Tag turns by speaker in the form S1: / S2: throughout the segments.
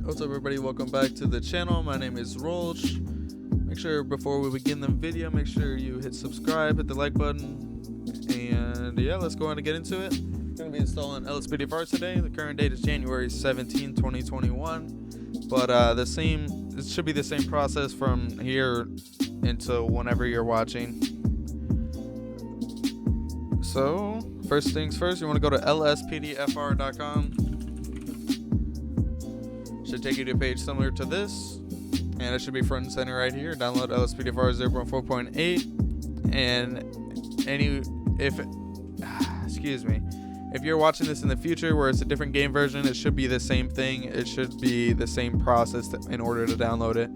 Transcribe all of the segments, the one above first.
S1: What's up, everybody? Welcome back to the channel. My name is Rolch. Make sure before we begin the video, make sure you hit subscribe, hit the like button, and yeah, let's go on and get into it. I'm going to be installing Lspdfr today. The current date is January 17, 2021, but it should be the same process from here until whenever you're watching. So first things first, you want to go to Lspdfr.com. Should take you to a page similar to this, and it should be front and center right here. Download Lspdfr 0.4.8, and if you're watching this in the future where it's a different game version, it should be the same thing. It should be the same process in order to download it.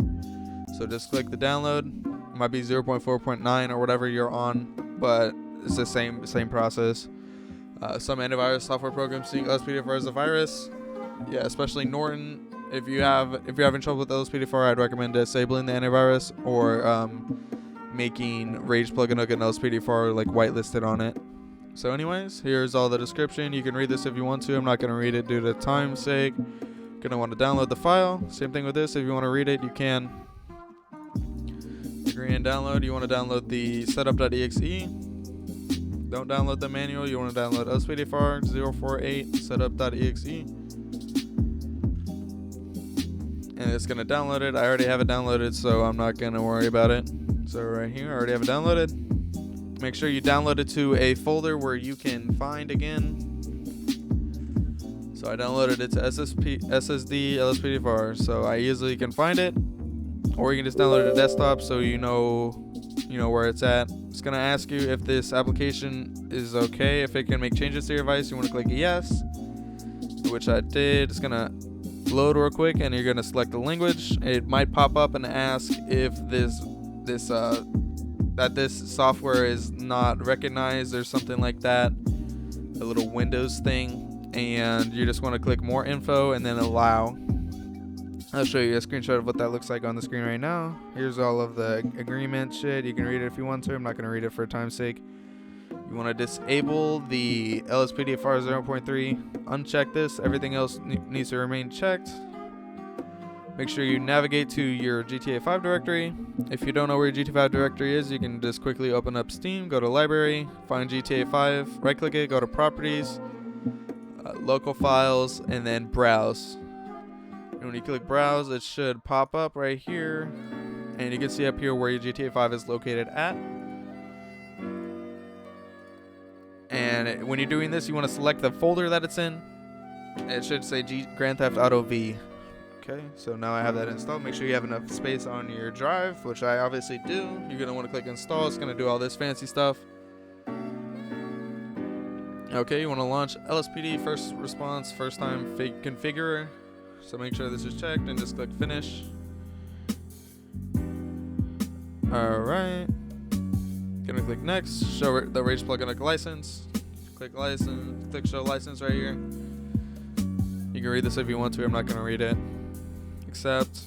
S1: So just click the download. It might be 0.4.9 or whatever you're on, but it's the same process. Some antivirus software programs see Lspdfr as a virus. Yeah, especially Norton. If you're having trouble with Lspdfr, I'd recommend disabling the antivirus or making Rage plugin hook and Lspdfr like whitelisted on it. So anyways, here's all the description. You can read this if you want to. I'm not going to read it due to time's sake. Going to want to download the file. Same thing with this. If you want to read it, you can. Agree and download. You want to download the setup.exe. Don't download the manual. You want to download Lspdfr 0.4.8 setup.exe. And it's gonna download it. I already have it downloaded, so I'm not gonna worry about it. So right here, I already have it downloaded. Make sure you download it to a folder where you can find again. So I downloaded it to SSD Lspdfr, so I easily can find it. Or you can just download it to desktop, so you know where it's at. It's gonna ask you if this application is okay, if it can make changes to your device. You want to click yes, which I did. It's gonna load real quick, and you're going to select the language. It might pop up and ask if this software is not recognized or something like that, a little Windows thing, and you just want to click more info and then allow. I'll show you a screenshot of what that looks like on the screen right now. Here's all of the agreement shit. You can read it if you want to. I'm not going to read it for time's sake. You want to disable the Lspdfr 0.3, uncheck this. Everything else needs to remain checked. Make sure you navigate to your GTA5 directory. If you don't know where your GTA5 directory is, you can just quickly open up Steam, go to library, find GTA5, right click it, go to properties, local files, and then browse. And when you click browse, it should pop up right here, and you can see up here where your GTA5 is located at. And when you're doing this, you want to select the folder that it's in. It should say Grand Theft Auto V. Okay, so now I have that installed. Make sure you have enough space on your drive, which I obviously do. You're going to want to click install. It's going to do all this fancy stuff. Okay, you want to launch LSPD first response, first time configurer. So make sure this is checked and just click finish. Alright. Gonna click next, show the Rage plugin hook license. Click license, click show license right here. You can read this if you want to. I'm not gonna read it. Accept.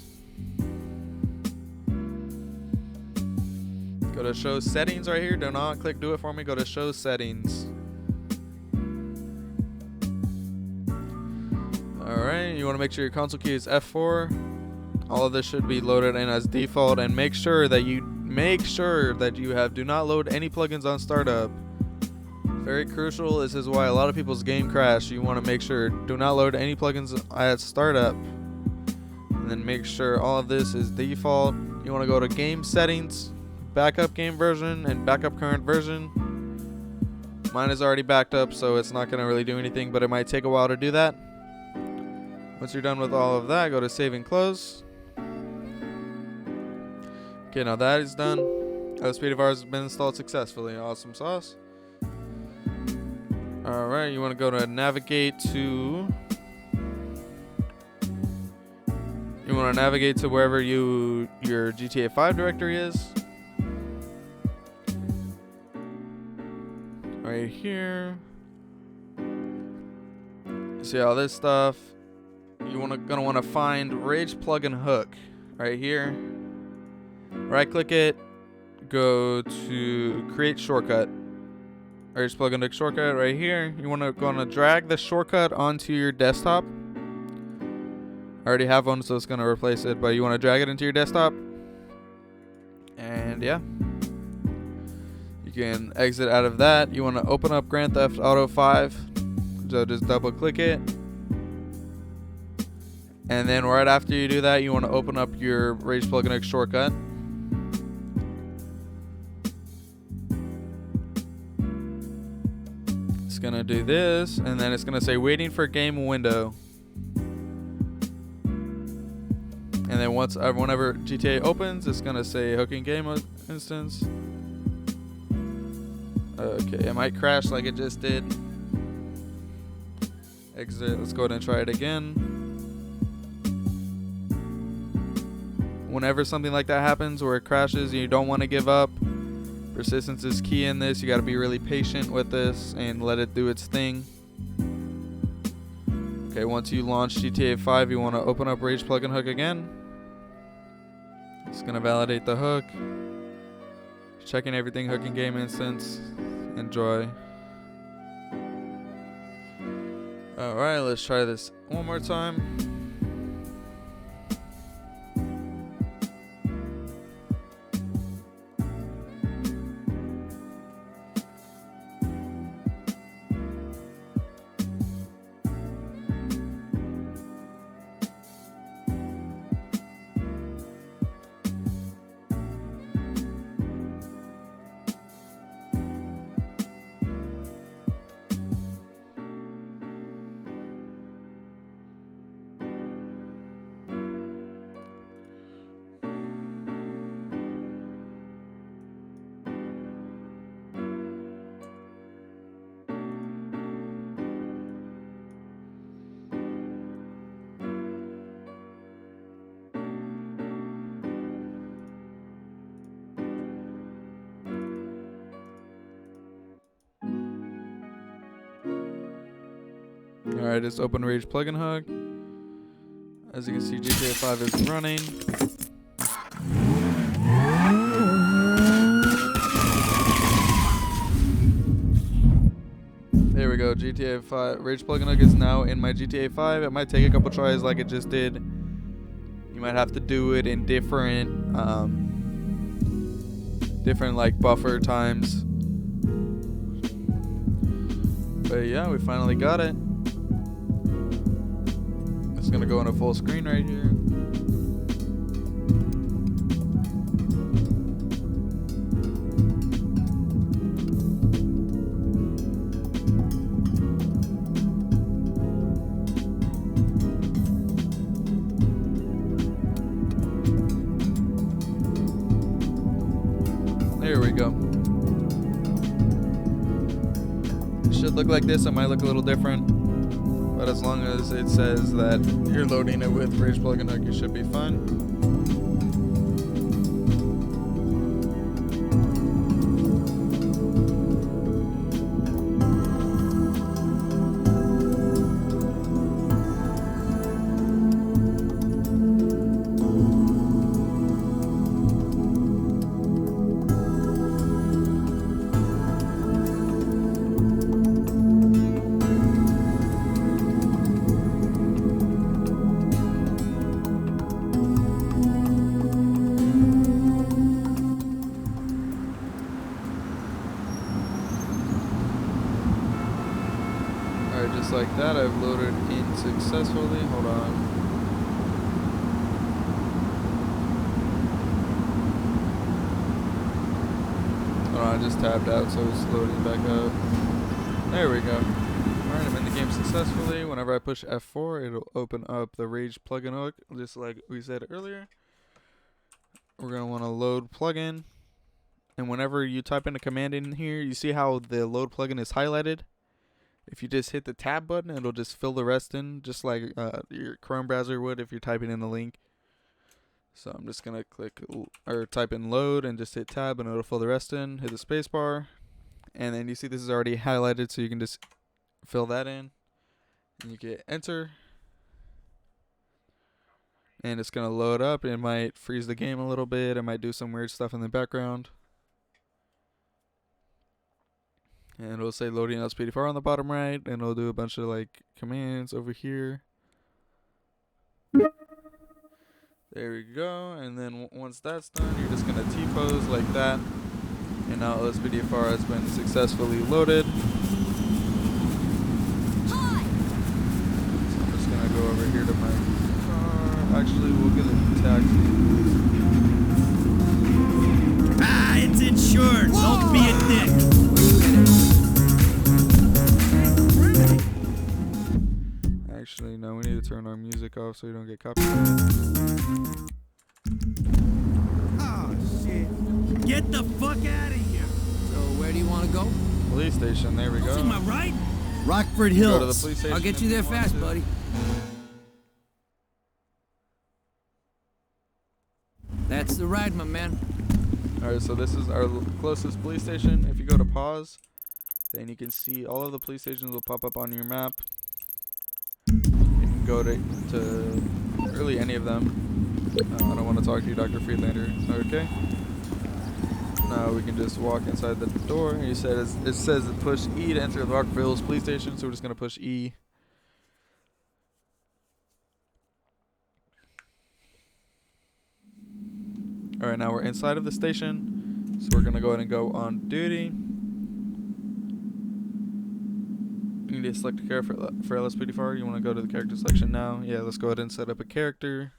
S1: Go to show settings right here. Do not click do it for me. Go to show settings. Alright, you want to make sure your console key is F4. All of this should be loaded in as default, and make sure that you do not load any plugins on startup. Very crucial. This is why a lot of people's game crash. You want to make sure do not load any plugins at startup, and then make sure all of this is default. You want to go to game settings, backup game version, and backup current version. Mine is already backed up, so it's not going to really do anything, but it might take a while to do that. Once you're done with all of that, go to save and close. Okay, now that is done. Lspdfr has been installed successfully. Awesome sauce. Alright, you want to go to navigate to... You want to navigate to wherever your GTA5 directory is. Right here. See all this stuff. You're gonna want to find Rage plugin hook right here. Right click it, go to create shortcut. Rage plugin hook shortcut right here. You want to drag the shortcut onto your desktop. I already have one, so it's gonna replace it, but you want to drag it into your desktop, and yeah, you can exit out of that. You want to open up Grand Theft Auto 5, so just double click it, and then right after you do that, you want to open up your Rage Plugin X shortcut. It's gonna do this, and then it's gonna say waiting for game window. And then whenever GTA opens, it's gonna say hooking game instance. Okay, it might crash like it just did. Exit. Let's go ahead and try it again. Whenever something like that happens where it crashes and you don't want to give up, persistence is key in this. You got to be really patient with this and let it do its thing. Okay, once you launch GTA5, you want to open up Rage Plugin Hook again. It's going to validate the hook. Checking everything, hooking game instance. Enjoy. Alright, let's try this one more time. Alright, it's open Rage Plugin Hook. As you can see, GTA 5 is running. There we go, GTA 5. Rage Plugin Hook is now in my GTA 5. It might take a couple tries like it just did. You might have to do it in different like buffer times. But yeah, we finally got it. It's gonna go on a full screen right here. There we go. It should look like this. It might look a little different, but as long as it says that you're loading it with Rage Plugin Hook, you should be fine. Just like that, I've loaded in successfully. Hold on. I just tabbed out, so it's loading back up. There we go. Alright, I'm in the game successfully. Whenever I push F4, it'll open up the Rage Plugin Hook, just like we said earlier. We're going to want to load plugin. And whenever you type in a command in here, you see how the load plugin is highlighted? If you just hit the tab button, it'll just fill the rest in, just like your Chrome browser would if you're typing in a link. So I'm just going to click or type in load and just hit tab, and it'll fill the rest in. Hit the space bar, and then you see this is already highlighted, so you can just fill that in. And you get enter. And it's going to load up. It might freeze the game a little bit. It might do some weird stuff in the background. And it'll say loading Lspdfr on the bottom right, and it'll do a bunch of like commands over here. There we go. And then once that's done, you're just gonna T-pose like that. And now Lspdfr has been successfully loaded. So I'm just gonna go over here to my car. Actually, we'll get a taxi.
S2: Ah, it's insured.
S3: Whoa.
S2: Don't be a dick.
S1: Actually, no, we need to turn our music off so we don't get copyrighted.
S2: Oh, shit. Get the fuck out of here.
S3: So where do you want to go?
S1: Police station, there we go.
S2: Am I right?
S3: Rockford
S1: Go
S3: Hills.
S1: to the police station.
S3: I'll get you
S1: if
S3: there
S1: want
S3: fast,
S1: to.
S3: buddy. That's the ride, my man.
S1: Alright, so this is our closest police station. If you go to pause, then you can see all of the police stations will pop up on your map. You can go to really any of them. I don't want to talk to you, Dr. Friedlander. Okay. Now we can just walk inside the door. It says to push E to enter the Rockford Hills police station, so we're just going to push E. Alright, now we're inside of the station, so we're going to go ahead and go on duty. You need to select a character for Lspdfr. You want to go to the character selection now? Yeah, let's go ahead and set up a character.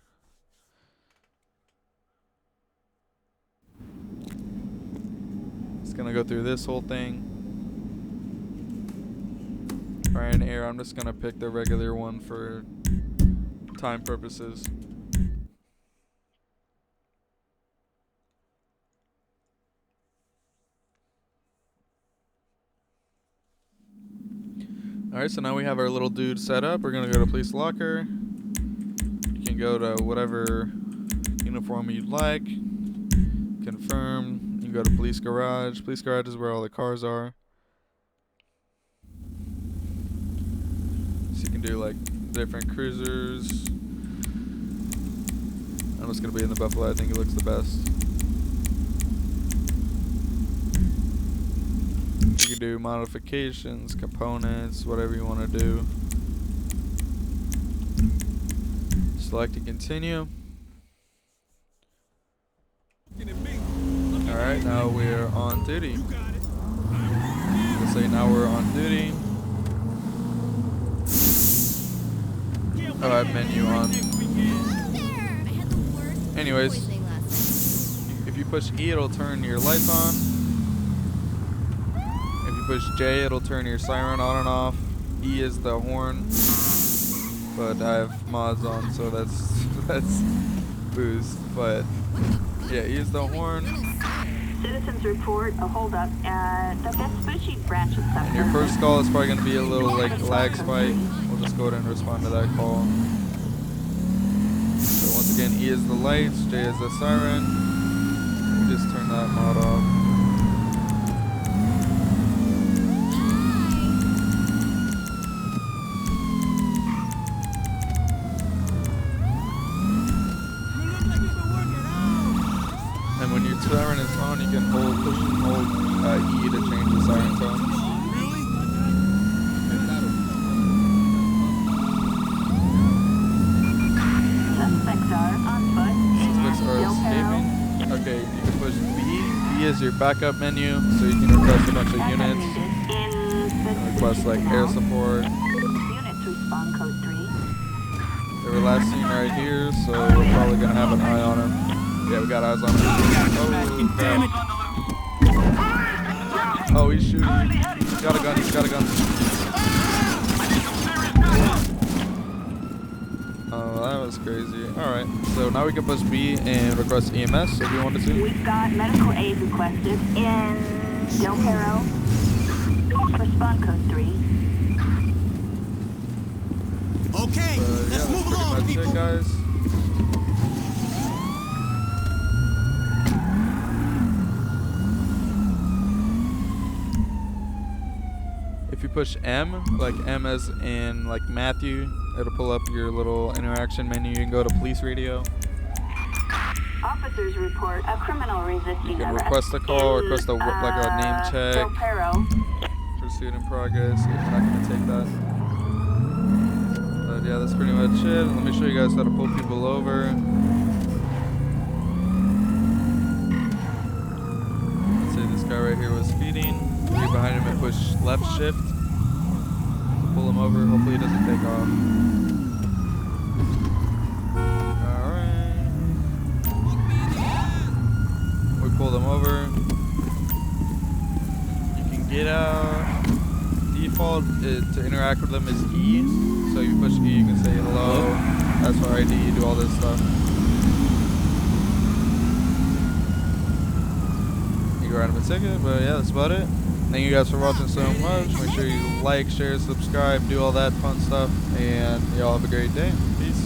S1: It's going to go through this whole thing. Ryanair, I'm just going to pick the regular one for time purposes. Alright, so now we have our little dude set up. We're going to go to police locker. You can go to whatever uniform you'd like. Confirm. You can go to police garage. Police garage is where all the cars are. So you can do like different cruisers. I'm just going to be in the Buffalo. I think it looks the best. You can do modifications, components, whatever you want to do. Select to continue. Alright, now we're on duty. Let's say now we're on duty. Alright, menu on. Anyways, if you push E, it'll turn your lights on. Push J, it'll turn your siren on and off. E is the horn, but I have mods on, so that's boost. But yeah, E is the horn.
S4: Citizens report a holdup at the Vespucci branch of
S1: And your first call is probably going to be a little like lag spike. We'll just go ahead and respond to that call. So once again, E is the lights, J is the siren. You just turn that mod off. And when your siren is on, you can push and hold E to change the siren tone.
S4: Suspects are on foot.
S1: Suspects are escaping. Okay, you can push B. B is your backup menu, so you can request a bunch of units. Request like air support.
S4: Units respond code 3.
S1: They were last seen right here, so we're probably gonna have an eye on him. Yeah, we got eyes on him. Oh, he's shooting. He's got a gun. He's got a gun. Oh, that was crazy. Alright, so now we can push B and request EMS if we wanted to.
S4: We've got medical aid requested in Del Perro. Respond code 3.
S2: Okay,
S1: Yeah,
S2: let's
S1: that's
S2: move
S1: pretty
S2: along,
S1: much
S2: people.
S1: it, guys. If you push M, like M as in like Matthew, it'll pull up your little interaction menu. You can go to police radio.
S4: Officers report a criminal resisting
S1: You can
S4: arrest
S1: request a call,
S4: in,
S1: request a like a name check.
S4: Del Perro.
S1: Pursuit in progress. If you're not gonna take that. But yeah, that's pretty much it. Let me show you guys how to pull people over. right here was speeding. You're behind him and push left shift. Pull him over. Hopefully he doesn't take off. Alright. We pulled him over. You can get out. Default to interact with them is E. So you push E, you can say hello. That's for ID, you do all this stuff. You can write them a ticket, but yeah, that's about it. Thank you guys for watching so much. Make sure you like, share, subscribe, do all that fun stuff, and y'all have a great day. Peace.